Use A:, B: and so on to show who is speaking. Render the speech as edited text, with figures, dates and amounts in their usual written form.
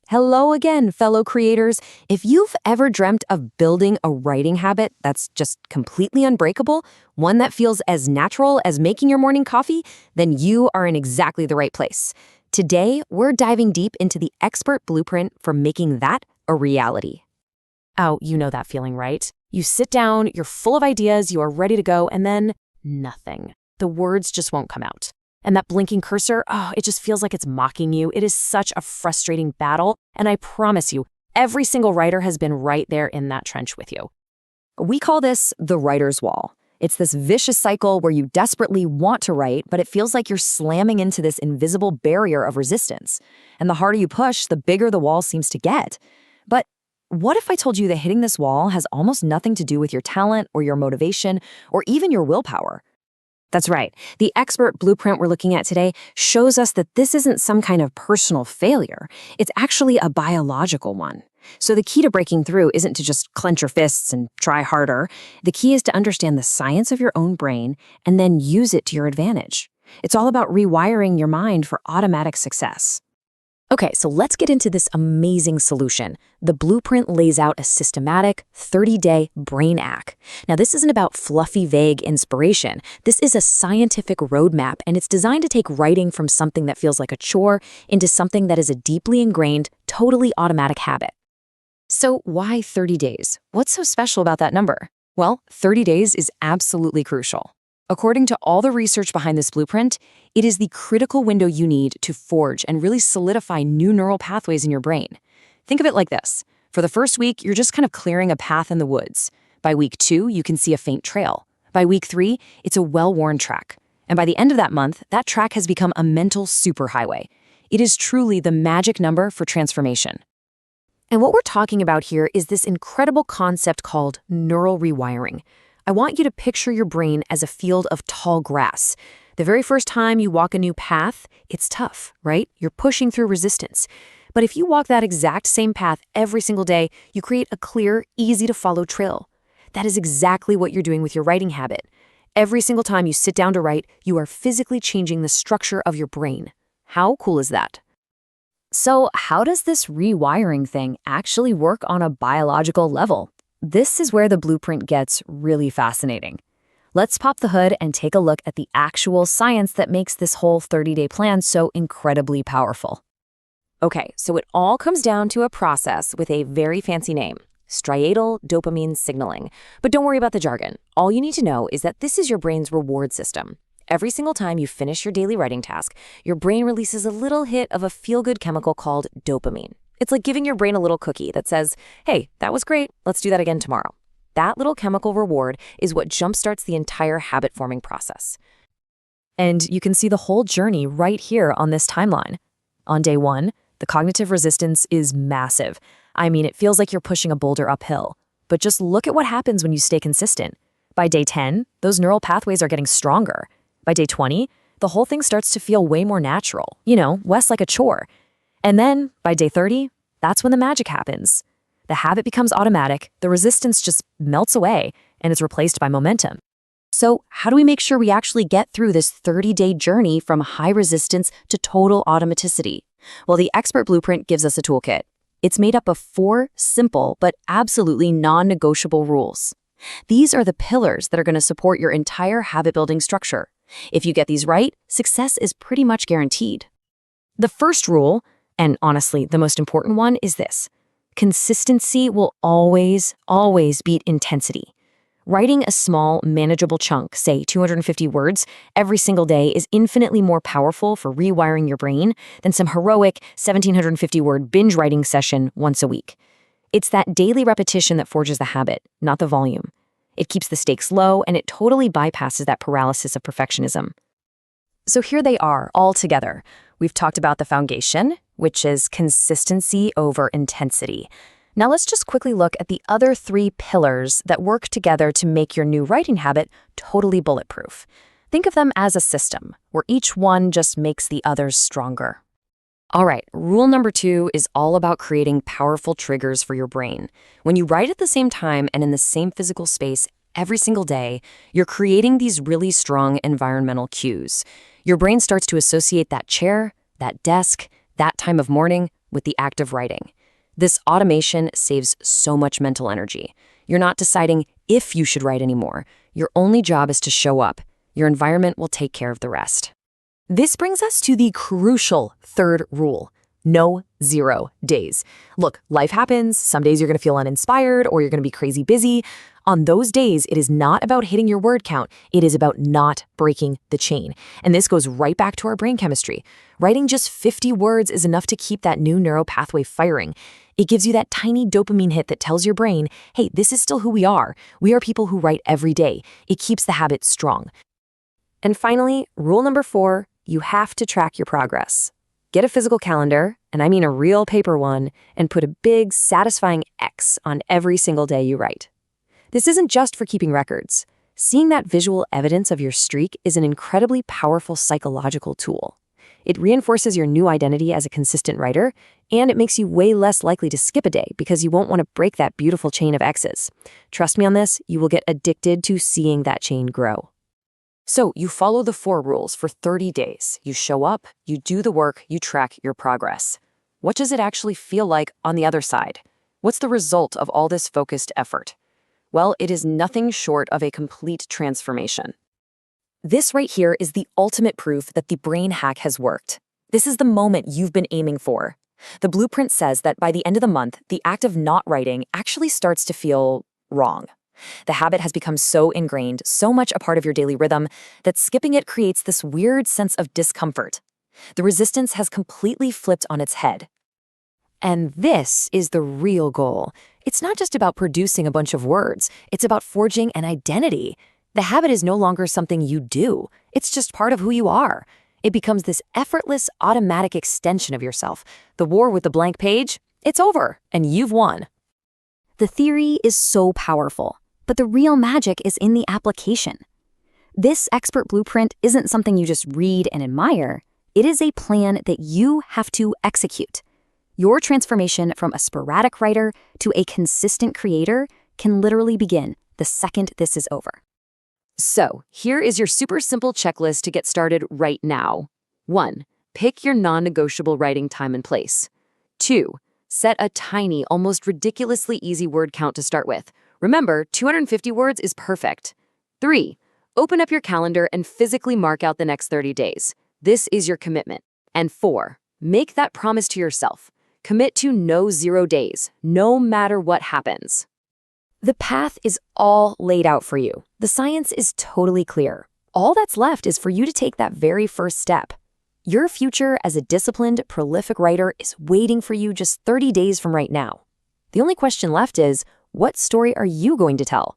A: Hello again, fellow creators. If you've ever dreamt of building a writing habit that's just completely unbreakable, one that feels as natural as making your morning coffee, then you are in exactly the right place. Today, we're diving deep into the expert blueprint for making that a reality. Oh, you know that feeling, right? You sit down, you're full of ideas, you are ready to go, and then nothing. The words just won't come out. And that blinking cursor, it just feels like it's mocking you. It is such a frustrating battle, and I promise you, every single writer has been right there in that trench with you. We call this the writer's wall. It's this vicious cycle where you desperately want to write, but it feels like you're slamming into this invisible barrier of resistance. And the harder you push, the bigger the wall seems to get. But what if I told you that hitting this wall has almost nothing to do with your talent or your motivation or even your willpower? That's right. The expert blueprint we're looking at today shows us that this isn't some kind of personal failure. It's actually a biological one. So the key to breaking through isn't to just clench your fists and try harder. The key is to understand the science of your own brain and then use it to your advantage. It's all about rewiring your mind for automatic success. Okay, so let's get into this amazing solution. The blueprint lays out a systematic 30-day brain hack. Now, this isn't about fluffy, vague inspiration. This is a scientific roadmap, and it's designed to take writing from something that feels like a chore into something that is a deeply ingrained, totally automatic habit. So why 30 days? What's so special about that number? Well, 30 days is absolutely crucial. According to all the research behind this blueprint, it is the critical window you need to forge and really solidify new neural pathways in your brain. Think of it like this. For the first week, you're just kind of clearing a path in the woods. By week 2, you can see a faint trail. By week 3, it's a well-worn track. And by the end of that month, that track has become a mental superhighway. It is truly the magic number for transformation. And what we're talking about here is this incredible concept called neural rewiring. I want you to picture your brain as a field of tall grass. The very first time you walk a new path, it's tough, right? You're pushing through resistance. But if you walk that exact same path every single day, you create a clear, easy-to-follow trail. That is exactly what you're doing with your writing habit. Every single time you sit down to write, you are physically changing the structure of your brain. How cool is that? So how does this rewiring thing actually work on a biological level? This is where the blueprint gets really fascinating. Let's pop the hood and take a look at the actual science that makes this whole 30-day plan so incredibly powerful. Okay, so it all comes down to a process with a very fancy name, striatal dopamine signaling. But don't worry about the jargon. All you need to know is that this is your brain's reward system. Every single time you finish your daily writing task, your brain releases a little hit of a feel-good chemical called dopamine. It's like giving your brain a little cookie that says, hey, that was great, let's do that again tomorrow. That little chemical reward is what jumpstarts the entire habit-forming process. And you can see the whole journey right here on this timeline. On day 1, the cognitive resistance is massive. I mean, it feels like you're pushing a boulder uphill. But just look at what happens when you stay consistent. By day 10, those neural pathways are getting stronger. By day 20, the whole thing starts to feel way more natural, less like a chore. And then, by day 30, that's when the magic happens. The habit becomes automatic, the resistance just melts away, and it's replaced by momentum. So how do we make sure we actually get through this 30-day journey from high resistance to total automaticity? Well, the expert blueprint gives us a toolkit. It's made up of 4 simple but absolutely non-negotiable rules. These are the pillars that are going to support your entire habit-building structure. If you get these right, success is pretty much guaranteed. The first rule, and honestly, the most important one, is this. Consistency will always beat intensity. Writing a small, manageable chunk, say 250 words, every single day is infinitely more powerful for rewiring your brain than some heroic 1,750-word binge writing session once a week. It's that daily repetition that forges the habit, not the volume. It keeps the stakes low, and it totally bypasses that paralysis of perfectionism. So here they are, all together. We've talked about the foundation, which is consistency over intensity. Now let's just quickly look at the other 3 pillars that work together to make your new writing habit totally bulletproof. Think of them as a system, where each one just makes the others stronger. All right, rule number 2 is all about creating powerful triggers for your brain. When you write at the same time and in the same physical space every single day, you're creating these really strong environmental cues. Your brain starts to associate that chair, that desk, that time of morning with the act of writing. This automation saves so much mental energy. You're not deciding if you should write anymore. Your only job is to show up. Your environment will take care of the rest. This brings us to the crucial third rule. No 0 days. Look, life happens. Some days you're going to feel uninspired or you're going to be crazy busy. On those days, it is not about hitting your word count. It is about not breaking the chain. And this goes right back to our brain chemistry. Writing just 50 words is enough to keep that new neural pathway firing. It gives you that tiny dopamine hit that tells your brain, hey, this is still who we are. We are people who write every day. It keeps the habit strong. And finally, rule number 4, you have to track your progress. Get a physical calendar, and I mean a real paper one, and put a big, satisfying X on every single day you write. This isn't just for keeping records. Seeing that visual evidence of your streak is an incredibly powerful psychological tool. It reinforces your new identity as a consistent writer, and it makes you way less likely to skip a day because you won't want to break that beautiful chain of X's. Trust me on this, you will get addicted to seeing that chain grow. So you follow the 4 rules for 30 days. You show up, you do the work, you track your progress. What does it actually feel like on the other side? What's the result of all this focused effort? Well, it is nothing short of a complete transformation. This right here is the ultimate proof that the brain hack has worked. This is the moment you've been aiming for. The blueprint says that by the end of the month, the act of not writing actually starts to feel wrong. The habit has become so ingrained, so much a part of your daily rhythm, that skipping it creates this weird sense of discomfort. The resistance has completely flipped on its head. And this is the real goal. It's not just about producing a bunch of words. It's about forging an identity. The habit is no longer something you do. It's just part of who you are. It becomes this effortless, automatic extension of yourself. The war with the blank page, it's over, and you've won.
B: The theory is so powerful, but the real magic is in the application. This expert blueprint isn't something you just read and admire. It is a plan that you have to execute. Your transformation from a sporadic writer to a consistent creator can literally begin the second this is over.
A: So, here is your super simple checklist to get started right now. 1. Pick your non-negotiable writing time and place. 2. Set a tiny, almost ridiculously easy word count to start with. Remember, 250 words is perfect. 3. Open up your calendar and physically mark out the next 30 days. This is your commitment. And 4. Make that promise to yourself. Commit to no 0 days, no matter what happens. The path is all laid out for you. The science is totally clear. All that's left is for you to take that very first step. Your future as a disciplined, prolific writer is waiting for you just 30 days from right now. The only question left is, what story are you going to tell?